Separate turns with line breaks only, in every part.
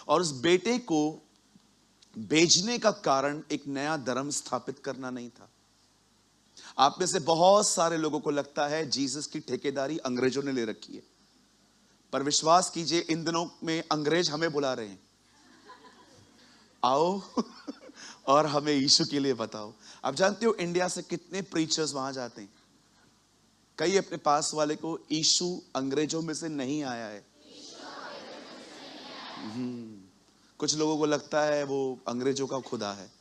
और उस बेटे को भेजने का कारण एक नया धर्म स्थापित करना नहीं था। आप में से बहुत सारे लोगों को लगता है जीसस की ठेकेदारी अंग्रेजों ने ले रखी है, पर विश्वास कीजिए इन दिनों में अंग्रेज हमें बुला रहे हैं, आओ और हमें यीशु के लिए बताओ। आप जानते हो इंडिया से कितने प्रीचर्स वहां जाते हैं, कई अपने पास वाले को यीशु अंग्रेजों में से नहीं आया है। कुछ लोगों को लगता है वो अंग्रेजों का खुदा है।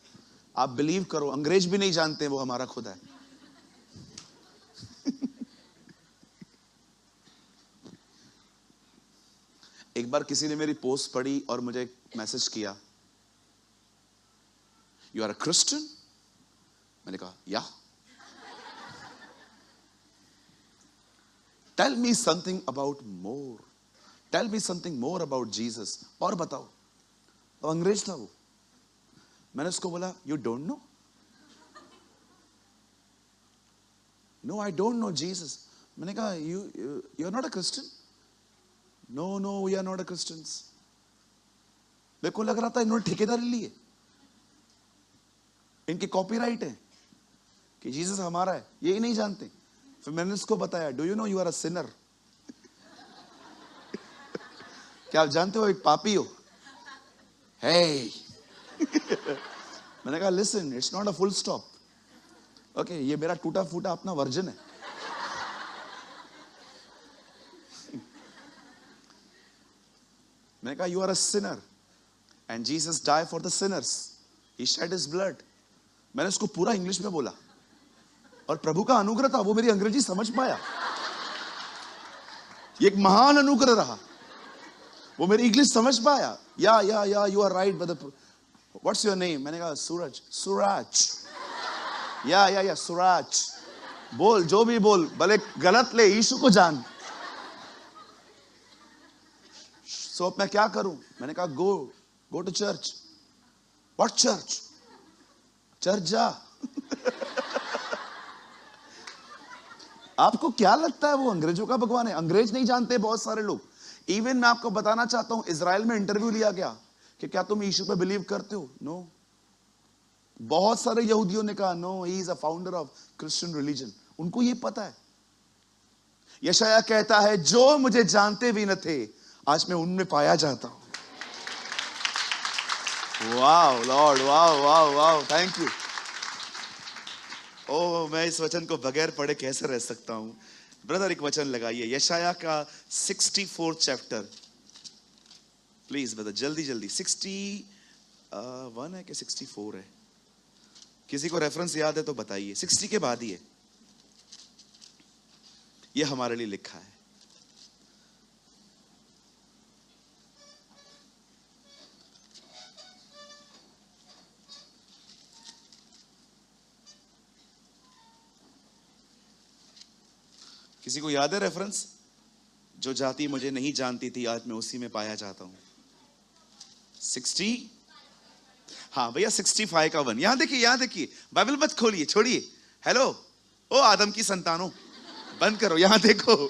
आप बिलीव करो, अंग्रेज भी नहीं जानते वो हमारा खुदा है। एक बार किसी ने मेरी पोस्ट पढ़ी और मुझे मैसेज किया, यू आर अ क्रिश्चियन? मैंने कहा yeah. Tell me something about more, tell me something more about Jesus, और बताओ। तो अंग्रेज था वो। मैंने उसको बोला you don't know? No I don't know Jesus. मैंने कहा you are not a Christian? No no we are not a Christians. मेरे को लग रहा था इन्होंने ठेकेदारी ली है, इनके कॉपीराइट है कि जीसस हमारा है, यही नहीं जानते। फिर मैंने उसको बताया do you know you are a sinner? क्या आप जानते हो एक पापी हो? हे मैंने कहा listen, it's not a full stop, okay, ये मेरा टूटा फूटा अपना वर्जन है। मैंने कहा you are a sinner and Jesus die for the sinners, he shed his blood. मैंने उसको पूरा इंग्लिश में बोला और प्रभु का अनुग्रह था, वो मेरी अंग्रेजी समझ पाया। ये एक महान अनुग्रह रहा, वो मेरी इंग्लिश समझ पाया। Yeah you are right brother, what's your name? मैंने कहा सूरज। सूरज, या सूरज, बोल जो भी बोल, भले गलत ले, यीशु को जान। सो अब मैं क्या करूं? मैंने कहा go to church. What church? Church जा। आपको क्या लगता है वो अंग्रेजों का भगवान है? अंग्रेज नहीं जानते बहुत सारे लोग। इवन मैं आपको बताना चाहता हूं, इजराइल में इंटरव्यू लिया गया कि क्या तुम यीशु पे बिलीव करते हो? नो। बहुत सारे यहूदियों ने कहा no, he is a founder of Christian religion. उनको ये पता है। यशायाह कहता है जो मुझे जानते भी न थे, आज मैं उनमें पाया जाता हूं। वाह लॉर्ड, वाह वाह वाह, थैंक यू। ओ, मैं इस वचन को बगैर पढ़े कैसे रह सकता हूं? ब्रदर एक वचन लगाइए, यशायाह का 64 चैप्टर प्लीज ब्रदर, जल्दी जल्दी। 61 है कि 64 है? किसी को रेफरेंस याद है तो बताइए। 60 के बाद ही है, ये हमारे लिए लिखा है। किसी को याद है रेफरेंस? जो जाति मुझे नहीं जानती थी, आज मैं उसी में पाया जाता हूं। 60, हाँ भैया 65 का 1। यहां देखिए, यहां देखिए, बाइबल मत खोलिए, छोड़िए। हेलो ओ आदम की संतानों, बंद करो, यहां देखो।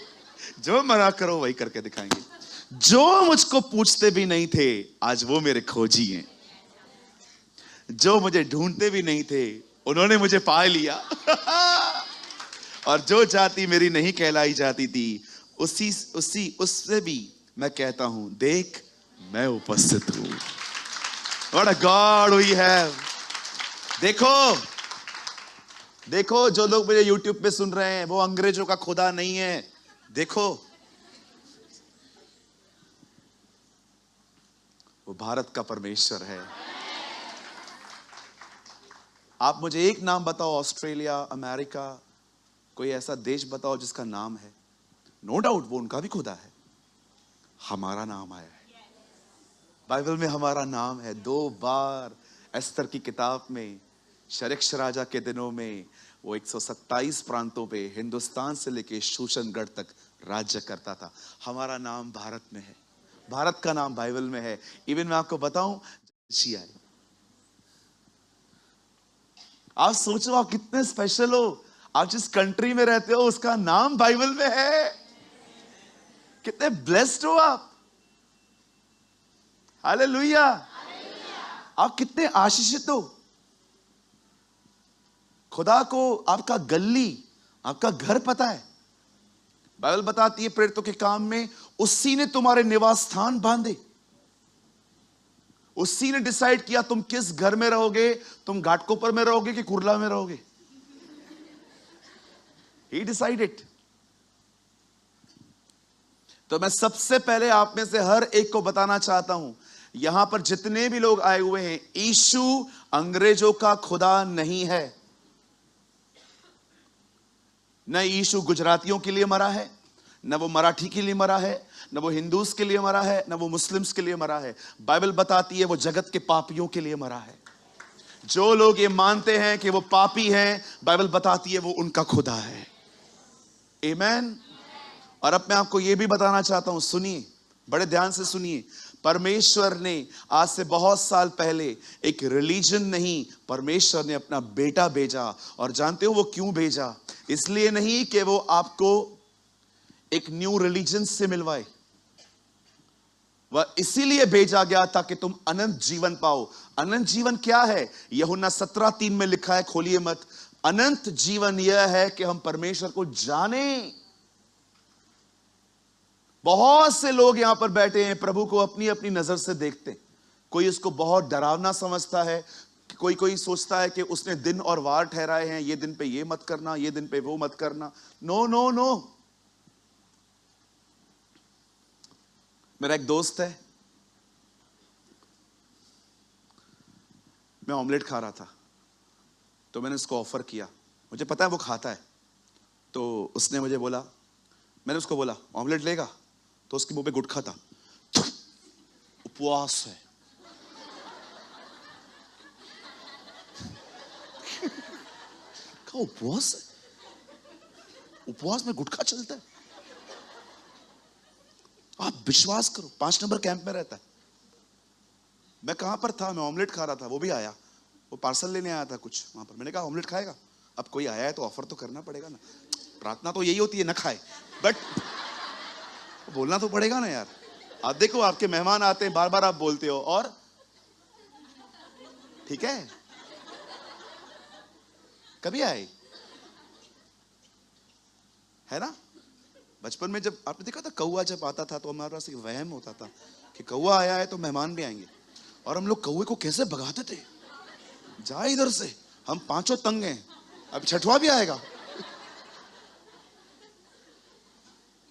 जो मना करो वही करके दिखाएंगे। जो मुझको पूछते भी नहीं थे, आज वो मेरे खोजी हैं। जो मुझे ढूंढते भी नहीं थे, उन्होंने मुझे पा लिया। और जो जाति मेरी नहीं कहलाई जाती थी, उससे भी मैं कहता हूं देख मैं उपस्थित हूं। What a God we have। देखो जो लोग मुझे YouTube पे सुन रहे हैं, वो अंग्रेजों का खुदा नहीं है। देखो वो भारत का परमेश्वर है। आप मुझे एक नाम बताओ, ऑस्ट्रेलिया, अमेरिका, कोई ऐसा देश बताओ जिसका नाम है। नो डाउट वो उनका भी खुदा है। हमारा नाम आया है बाइबल में, हमारा नाम है 2 बार एस्तर की किताब में। शरक्ष राजा के दिनों में वो 127 प्रांतों पे, हिंदुस्तान से लेके शूशनगढ़ तक राज्य करता था। हमारा नाम भारत में है, भारत का नाम बाइबल में है। इवन मैं आपको बताऊं, आप सोचो आप कितने स्पेशल हो। आप जिस कंट्री में रहते हो उसका नाम बाइबल में है। कितने ब्लेस्ड हो आप। हालेलुया। आप कितने आशीषित हो। खुदा को आपका गली, आपका घर पता है। बाइबल बताती है प्रेरितों के काम में उसी ने तुम्हारे निवास स्थान बांधे, उसी ने डिसाइड किया तुम किस घर में रहोगे, तुम घाटकोपर में रहोगे कि कुर्ला में रहोगे। He decided। तो मैं सबसे पहले आप में से हर एक को बताना चाहता हूं, यहां पर जितने भी लोग आए हुए हैं, यीशु अंग्रेजों का खुदा नहीं है। न यीशु गुजरातियों के लिए मरा है, न वो मराठी के लिए मरा है, न वो हिंदूस के लिए मरा है, न वो मुस्लिम्स के लिए मरा है। बाइबल बताती है वो जगत के पापियों के लिए मरा है। जो लोग ये मानते हैं कि वो पापी हैं, बाइबल बताती है वो उनका खुदा है। आमेन। और अब मैं आपको ये भी बताना चाहता हूं, सुनिए, बड़े ध्यान से सुनिए। परमेश्वर ने आज से बहुत साल पहले एक रिलीजन नहीं, परमेश्वर ने अपना बेटा भेजा। और जानते हो वो क्यों भेजा? इसलिए नहीं कि वो आपको एक न्यू रिलीजन से मिलवाए, वह इसीलिए भेजा गया ताकि तुम अनंत जीवन पाओ। अनंत जीवन क्या है? यूहन्ना 17:3 में लिखा है, खोलिए मत। अनंत जीवन यह है कि हम परमेश्वर को जाने। बहुत से लोग यहां पर बैठे हैं, प्रभु को अपनी अपनी नजर से देखते हैं। कोई इसको बहुत डरावना समझता है, कोई सोचता है कि उसने दिन और वार ठहराए हैं, ये दिन पे ये मत करना, ये दिन पे वो मत करना। No no no. मेरा एक दोस्त है, मैं ऑमलेट खा रहा था, तो मैंने उसको ऑफर किया, मुझे पता है वो खाता है। तो उसने मुझे बोला, मैंने उसको बोला ऑमलेट लेगा? तो उसके मुंह पे गुटखा था। उपवास है। क्या उपवास है? उपवास में गुटखा चलता है? आप विश्वास करो, 5 नंबर कैंप में रहता है। मैं कहां पर था? मैं ऑमलेट खा रहा था, वो भी आया, वो पार्सल लेने आया था कुछ वहां पर। मैंने कहा ऑमलेट खाएगा? अब कोई आया है तो ऑफर तो करना पड़ेगा ना। प्रार्थना तो यही होती है, ना खाए, बट बोलना तो पड़ेगा ना यार। आप देखो, आपके मेहमान आते हैं, बार बार आप बोलते हो, और ठीक है, कभी आए है ना। बचपन में जब आपने देखा था कौवा जब आता था तो हमारे पास एक वहम होता था कि कौवा आया है तो मेहमान भी आएंगे, और हम लोग कौवे को कैसे भगाते थे, जा इधर से, हम 5 तंग हैं, अब 6वां भी आएगा।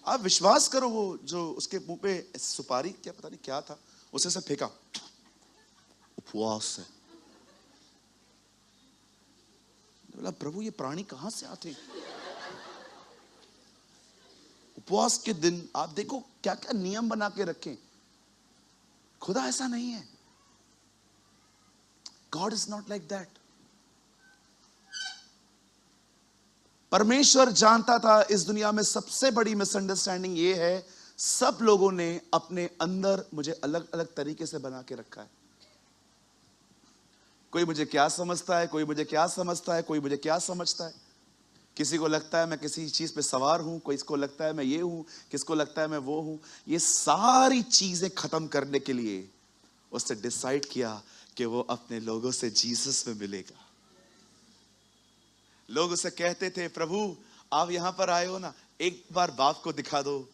आप विश्वास करो, वो जो उसके मुंह पे सुपारी, क्या पता नहीं क्या था, उसे से फेंका, उपवास है। बोला प्रभु ये प्राणी कहां से आते? उपवास के दिन आप देखो क्या क्या नियम बना के रखें। खुदा ऐसा नहीं है। God is not like that. परमेश्वर जानता था इस दुनिया में सबसे बड़ी मिसअंडरस्टैंडिंग ये है, सब लोगों ने अपने अंदर मुझे अलग अलग तरीके से बना के रखा है। कोई मुझे क्या समझता है, कोई मुझे क्या समझता है, कोई मुझे क्या समझता है। किसी को लगता है मैं किसी चीज पे सवार हूं, कोई इसको लगता है मैं ये हूं, किसको लगता है मैं वो हूं। ये सारी चीजें खत्म करने के लिए उसने डिसाइड किया कि वो अपने लोगों से जीसस में मिलेगा। लोग उसे कहते थे प्रभु आप यहां पर आए हो ना, एक बार बाप को दिखा दो।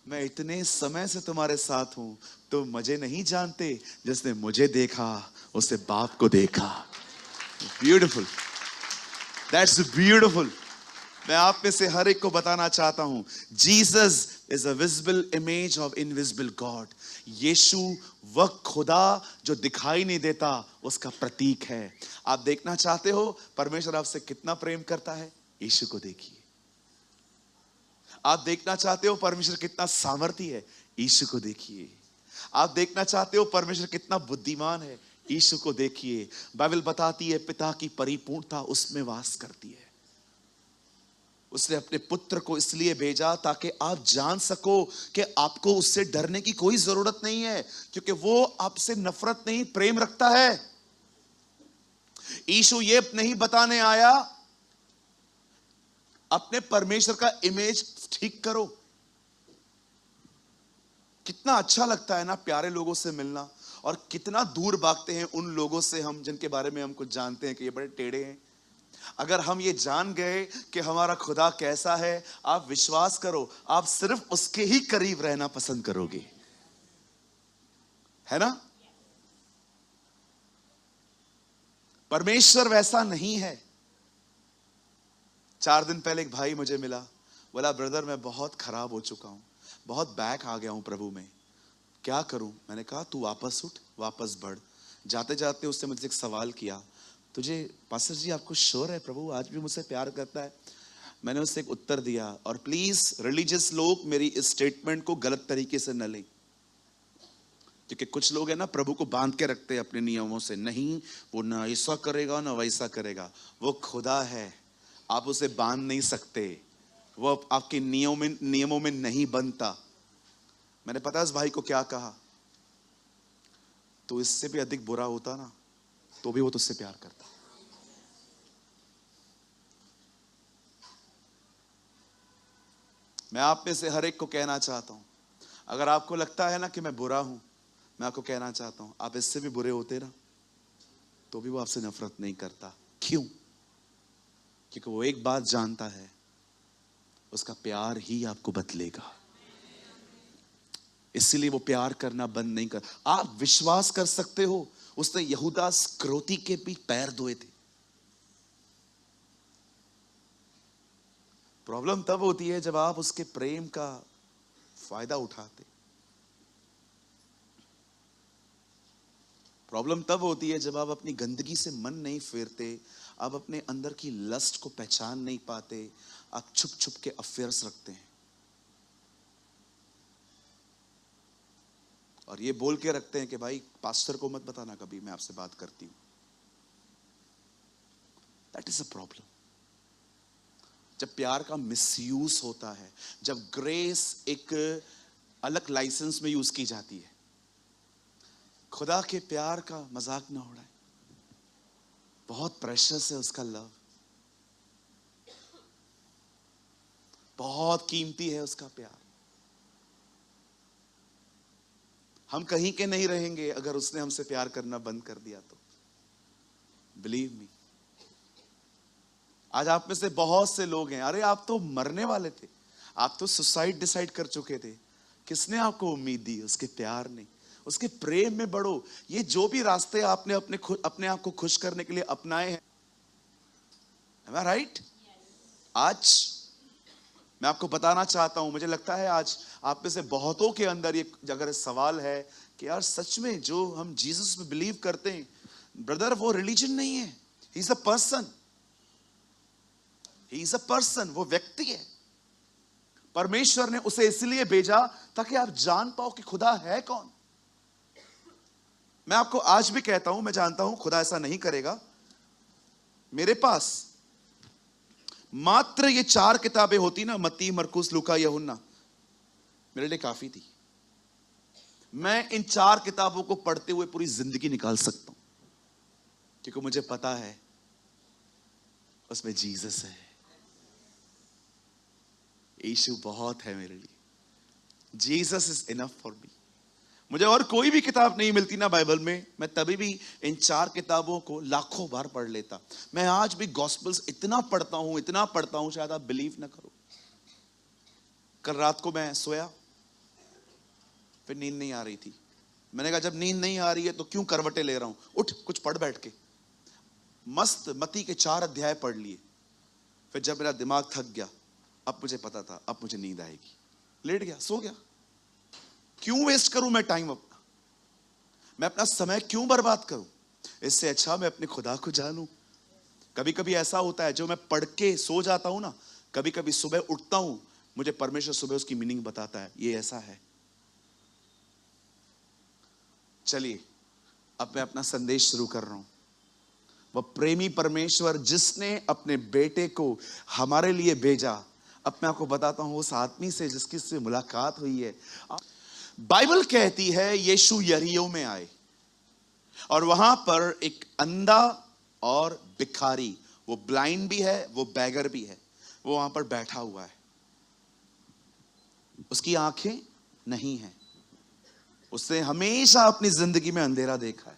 मैं इतने समय से तुम्हारे साथ हूं, तुम मुझे नहीं जानते, जिसने मुझे देखा उसे बाप को देखा। Beautiful, that's beautiful. मैं आप में से हर एक को बताना चाहता हूं, Jesus is a visible image of invisible God. Yeshu वह खुदा जो दिखाई नहीं देता उसका प्रतीक है। आप देखना चाहते हो परमेश्वर आपसे कितना प्रेम करता है, यीशु को देखिए। आप देखना चाहते हो परमेश्वर कितना सामर्थी है, यीशु को देखिए। आप देखना चाहते हो परमेश्वर कितना बुद्धिमान है, यीशु को देखिए। बाइबल बताती है पिता की परिपूर्णता उसमें वास करती है। उसने अपने पुत्र को इसलिए भेजा ताकि आप जान सको कि आपको उससे डरने की कोई जरूरत नहीं है, क्योंकि वो आपसे नफरत नहीं, प्रेम रखता है। यीशु ये नहीं बताने आया अपने परमेश्वर का इमेज ठीक करो। कितना अच्छा लगता है ना प्यारे लोगों से मिलना, और कितना दूर भागते हैं उन लोगों से हम जिनके बारे में हम कुछ जानते हैं कि ये बड़े टेढ़े हैं। अगर हम ये जान गए कि हमारा खुदा कैसा है, आप विश्वास करो, आप सिर्फ उसके ही करीब रहना पसंद करोगे, है ना। परमेश्वर वैसा नहीं है। 4 दिन पहले एक भाई मुझे मिला, बोला ब्रदर मैं बहुत खराब हो चुका हूं, बहुत बैक आ गया हूं प्रभु में, क्या करूं। मैंने कहा तू वापस उठ, वापस बढ़। जाते जाते उसने मुझसे एक सवाल किया, तुझे पास्टर जी आपको श्योर है प्रभु आज भी मुझसे प्यार करता है। मैंने उससे एक उत्तर दिया, और प्लीज रिलीजियस लोग मेरी इस स्टेटमेंट को गलत तरीके से न लें, क्योंकि कुछ लोग हैं ना प्रभु को बांध के रखते हैं अपने नियमों से, नहीं वो ना ऐसा करेगा ना वैसा करेगा। वो खुदा है, आप उसे बांध नहीं सकते, वो आपके नियमों में नहीं बनता। मैंने पता उस भाई को क्या कहा, तो इससे भी अधिक बुरा होता ना तो भी वो तुझसे प्यार करता। मैं आप में से हर एक को कहना चाहता हूं, अगर आपको लगता है ना कि मैं बुरा हूं, मैं आपको कहना चाहता हूं आप इससे भी बुरे होते ना तो भी वो आपसे नफरत नहीं करता। क्यों? क्योंकि वो एक बात जानता है, उसका प्यार ही आपको बदलेगा, इसलिए वो प्यार करना बंद नहीं कर। आप विश्वास कर सकते हो उसने यहूदा इस्करियोती के भी पैर धोए थे। प्रॉब्लम तब होती है जब आप उसके प्रेम का फायदा उठाते। प्रॉब्लम तब होती है जब आप अपनी गंदगी से मन नहीं फेरते, आप अपने अंदर की लस्ट को पहचान नहीं पाते, आप छुप छुप के अफेयर्स रखते हैं और ये बोल के रखते हैं कि भाई पास्टर को मत बताना कभी मैं आपसे बात करती हूं। That is a problem. जब प्यार का मिसयूज होता है, जब ग्रेस एक अलग लाइसेंस में यूज की जाती है, खुदा के प्यार का मजाक ना उड़ाए, बहुत प्रेशियस है उसका लव, बहुत कीमती है उसका प्यार। हम कहीं के नहीं रहेंगे अगर उसने हमसे प्यार करना बंद कर दिया तो। बिलीव मी, आज आप में से बहुत से लोग हैं, अरे आप तो मरने वाले थे, आप तो सुसाइड डिसाइड कर चुके थे। किसने आपको उम्मीद दी? उसके प्यार ने। उसके प्रेम में बढ़ो। ये जो भी रास्ते आपने अपने आप को खुश करने के लिए अपनाए हैं, am I right? आज मैं आपको बताना चाहता हूं, मुझे लगता है आज आप में से बहुतों के अंदर ये अगर सवाल है कि यार सच में जो हम जीसस में बिलीव करते हैं, ब्रदर वो रिलीजन नहीं है, ही is a person, he is a person, वो व्यक्ति है। परमेश्वर ने उसे इसलिए भेजा ताकि आप जान पाओ कि खुदा है कौन। मैं आपको आज भी कहता हूं, मैं जानता हूं खुदा ऐसा नहीं करेगा। मेरे पास मात्र ये 4 किताबें होती ना, मत्ती, मरकुस, लूका, यूहन्ना, मेरे लिए काफी थी। मैं इन 4 किताबों को पढ़ते हुए पूरी जिंदगी निकाल सकता हूं, क्योंकि मुझे पता है उसमें जीसस है, यीशु बहुत है मेरे लिए। Jesus is enough for me. मुझे और कोई भी किताब नहीं मिलती ना बाइबल में, मैं तभी भी इन 4 किताबों को लाखों बार पढ़ लेता। मैं आज भी गॉस्पेल्स इतना पढ़ता हूं, शायद आप बिलीव ना करो। कल रात को मैं सोया, फिर नींद नहीं आ रही थी। मैंने कहा जब नींद नहीं आ रही है तो क्यों करवटें ले रहा हूं, उठ कुछ पढ़ बैठ के। मस्त मत्ती के 4 अध्याय पढ़ लिए। फिर जब मेरा दिमाग थक गया, अब मुझे पता था अब मुझे नींद आएगी, लेट गया, सो गया। क्यों वेस्ट करूं मैं टाइम अपना, मैं अपना समय क्यों बर्बाद करूं? इससे अच्छा मैं अपने खुदा को जानूं। कभी कभी ऐसा होता है जो मैं पढ़ के सो जाता हूं ना, कभी कभी सुबह उठता हूं, मुझे परमेश्वर सुबह उसकी मीनिंग बताता है, ये ऐसा है। चलिए अब मैं अपना संदेश शुरू कर रहा हूं। वह प्रेमी परमेश्वर जिसने अपने बेटे को हमारे लिए भेजा, अब मैं आपको बताता हूं उस आदमी से जिसकी से मुलाकात हुई है। बाइबल कहती है यीशु यरीहो में आए और वहां पर एक अंधा और भिखारी, वो ब्लाइंड भी है, वो बैगर भी है, वो वहां पर बैठा हुआ है। उसकी आंखें नहीं हैं, उसने हमेशा अपनी जिंदगी में अंधेरा देखा है।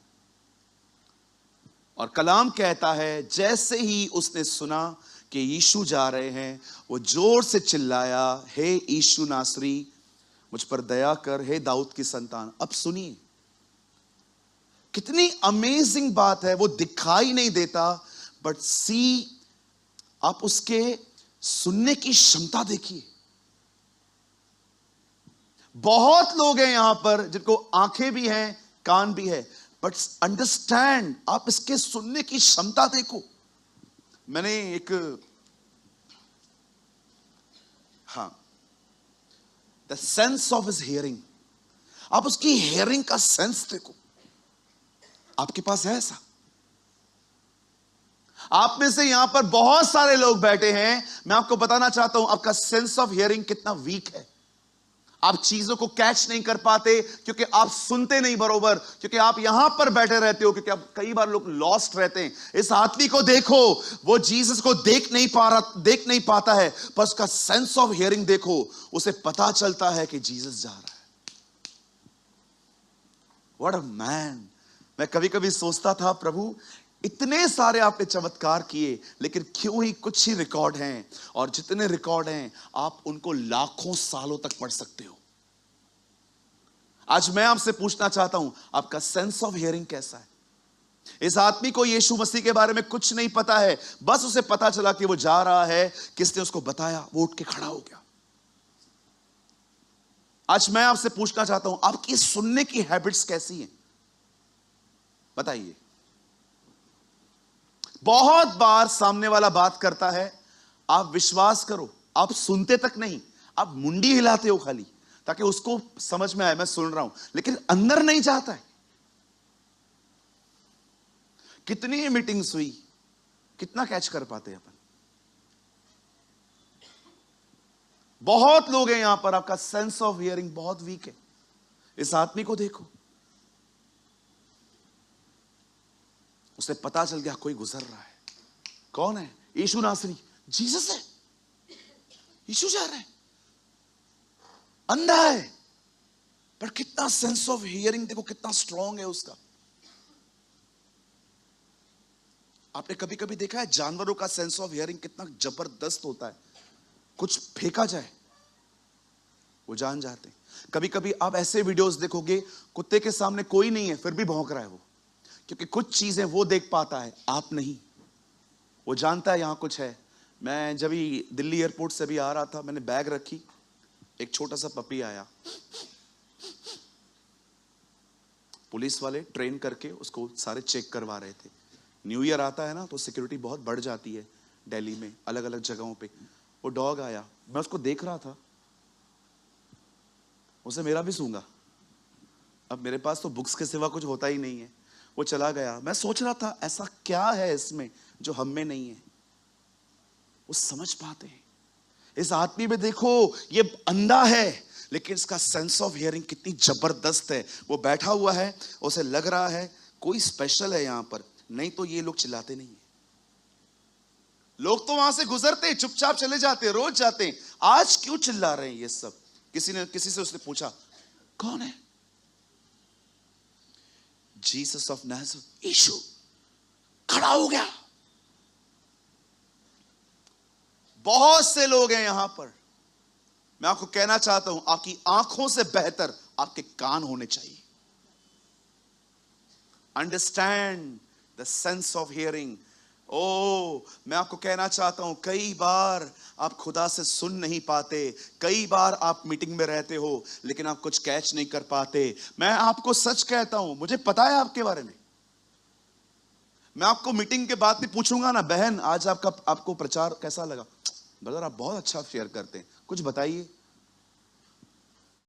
और कलाम कहता है जैसे ही उसने सुना कि यीशु जा रहे हैं, वो जोर से चिल्लाया, हे यीशु नासरी, मुझ पर दया कर, हे दाऊद की संतान। अब सुनिए कितनी अमेजिंग बात है। वो दिखाई नहीं देता, बट सी, आप उसके सुनने की क्षमता देखिए। बहुत लोग हैं यहां पर जिनको आंखें भी हैं, कान भी है, बट अंडरस्टैंड, आप इसके सुनने की क्षमता देखो। मैंने एक, हाँ, the sense of his hearing, आप उसकी हियरिंग का सेंस देखो। आपके पास है ऐसा? आप में से यहां पर बहुत सारे लोग बैठे हैं, मैं आपको बताना चाहता हूं आपका सेंस ऑफ हियरिंग कितना वीक है। आप चीजों को कैच नहीं कर पाते क्योंकि आप सुनते नहीं बरोबर, क्योंकि आप यहां पर बैठे रहते हो, क्योंकि आप कई बार लोग लॉस्ट रहते हैं। इस आदमी को देखो, वो जीसस को देख नहीं पाता है, पर उसका सेंस ऑफ हियरिंग देखो, उसे पता चलता है कि जीसस जा रहा है। What a man. मैं कभी कभी सोचता था, प्रभु इतने सारे आपने चमत्कार किए, लेकिन क्यों ही कुछ ही रिकॉर्ड हैं, और जितने रिकॉर्ड हैं आप उनको लाखों सालों तक पढ़ सकते हो। आज मैं आपसे पूछना चाहता हूं, आपका सेंस ऑफ हियरिंग कैसा है? इस आदमी को यीशु मसीह के बारे में कुछ नहीं पता है, बस उसे पता चला कि वो जा रहा है, किसने उसको बताया, वो उठ के खड़ा हो गया। आज मैं आपसे पूछना चाहता हूं, आपकी सुनने की हैबिट्स कैसी हैं? बताइए। बहुत बार सामने वाला बात करता है, आप विश्वास करो, आप सुनते तक नहीं, आप मुंडी हिलाते हो खाली, ताकि उसको समझ में आए मैं सुन रहा हूं, लेकिन अंदर नहीं जाता है। कितनी मीटिंग्स हुई, कितना कैच कर पाते हैं अपन? बहुत लोग हैं यहां पर, आपका सेंस ऑफ हियरिंग बहुत वीक है। इस आदमी को देखो, उसे पता चल गया कोई गुजर रहा है। कौन है? यीशु नासरी, जीसस है। यीशु जा रहा है, अंधा है, पर कितना सेंस ऑफ हियरिंग देखो, कितना स्ट्रांग है उसका। आपने कभी कभी देखा है जानवरों का सेंस ऑफ हियरिंग कितना जबरदस्त होता है? कुछ फेंका जाए वो जान जाते हैं। कभी कभी आप ऐसे वीडियोस देखोगे, कुत्ते के सामने कोई नहीं है फिर भी भौंक रहा है वो, क्योंकि कुछ चीजें वो देख पाता है, आप नहीं। वो जानता है यहां कुछ है। मैं जब भी दिल्ली एयरपोर्ट से भी आ रहा था, मैंने बैग रखी, एक छोटा सा पपी आया। पुलिस वाले ट्रेन करके उसको सारे चेक करवा रहे थे। न्यू ईयर आता है ना, तो सिक्योरिटी बहुत बढ़ जाती है दिल्ली में, अलग अलग जगहों पे। वो डॉग आया, मैं उसको देख रहा था, उसे मेरा भी सूंघा। अब मेरे पास तो बुक्स के सिवा कुछ होता ही नहीं है। वो चला गया। मैं सोच रहा था ऐसा क्या है इसमें जो हम में नहीं है। वो समझ पाते हैं। इस आदमी में देखो, ये अंधा है, लेकिन इसका सेंस ऑफ हियरिंग कितनी जबरदस्त है। वो बैठा हुआ है, उसे लग रहा है कोई स्पेशल है यहां पर, नहीं तो ये लोग चिल्लाते नहीं है। लोग तो वहां से गुजरते, चुपचाप चले जाते, रोज जाते। आज क्यों चिल्ला रहे हैं ये सब? किसी से उसने पूछा, कौन है? Jesus of Nazareth. यीशु खड़ा हो गया। बहुत से लोग हैं यहां पर। मैं आपको कहना चाहता हूं, आपकी आंखों से बेहतर आपके कान होने चाहिए। Understand the sense of hearing. मैं आपको कहना चाहता हूं, कई बार आप खुदा से सुन नहीं पाते, कई बार आप मीटिंग में रहते हो लेकिन आप कुछ कैच नहीं कर पाते। मैं आपको सच कहता हूं, मुझे पता है आपके बारे में। मैं आपको मीटिंग के बाद भी पूछूंगा ना, बहन आज आपको प्रचार कैसा लगा? ब्रदर आप बहुत अच्छा शेयर करते हैं, कुछ बताइए।